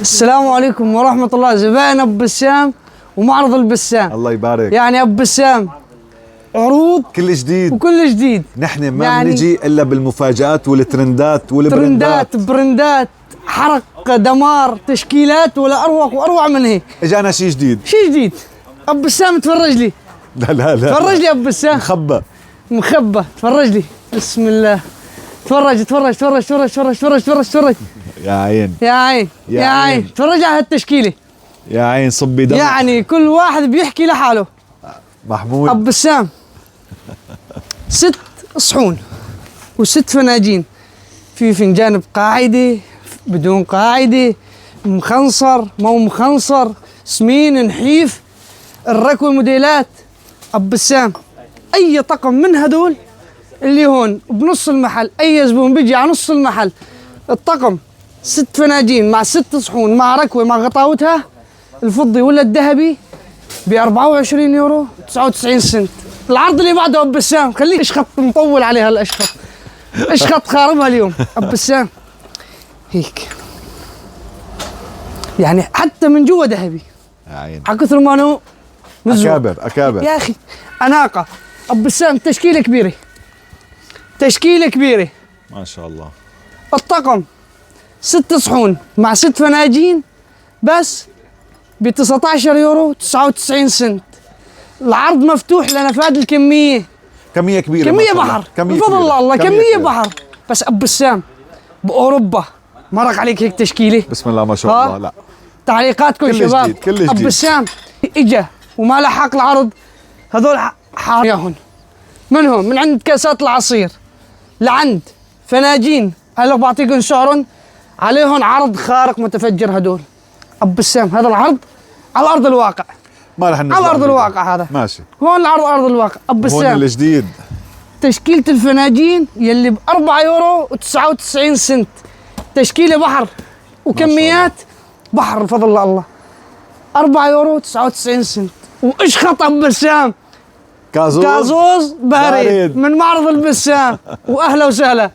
السلام عليكم ورحمة الله. زبائن أبو بسام ومعرض البسام. الله يبارك. يعني أبو بسام عروض كل جديد وكل جديد. نحن ما يعني بنجي الا بالمفاجآت والترندات والبرندات. ترندات برندات، حرق، دمار، تشكيلات، ولا أروق وأروع من هيك. اجانا شيء جديد. شيء جديد. أبو بسام تفرج لي. لا تفرج لي أبو بسام. مخبى. تفرج لي. بسم الله. تفرج. يا عين يا عين يا عين. تفرج على هالتشكيلة. يا عين صبي دم. يعني كل واحد بيحكي لحاله. محمود أبو بسام 6 صحون و6 فناجين، في فنجان بقاعدة، بدون قاعدة، مخنصر، مو مخنصر، سمين، نحيف، الركوة موديلات. أبو بسام أي طقم من هدول اللي هون بنص المحل، أي زبون بيجي على نص المحل الطقم 6 فناجين مع 6 صحون مع ركوة مع غطاوتها، الفضي ولا الذهبي، ب 24 يورو 99 سنت. العرض اللي بعده أبو بسام خليك اشخط، مطول عليها الاشخط، اشخط خاربها اليوم. أبو بسام هيك يعني حتى من جوا ذهبي. يا عين على كثر ما انه اكابر يا اخي اناقه. أبو بسام تشكيله كبيره، تشكيله كبيره ما شاء الله. الطقم 6 صحون مع 6 فناجين بس ب 19 يورو 99 سنت. العرض مفتوح لنفاد الكميه، كمية كبيرة، كميه بحر بفضل الله، كميه بحر. بس أبو بسام باوروبا مرق عليك هيك تشكيله. بسم الله ما شاء الله. لا تعليقاتكم كل شباب. جديد كل جديد. أبو بسام اجا وما لحق العرض. هذول حاريهم منهم من عند كاسات العصير لعند فناجين. هلا بعطيكم سعرهم عليهم عرض خارق متفجر. هدول أبو بسام هذا العرض على ارض الواقع، ما رح ننزل على ارض الواقع. هذا ماشي هون العرض ارض الواقع. أبو بسام هون الجديد تشكيلة الفناجين يلي ب 4 يورو و99 سنت. تشكيلة بحر وكميات بحر بفضل الله. 4 يورو 99 سنت. واشخط أبو بسام كازوز بارد من معرض البسام. واهلا وسهلا.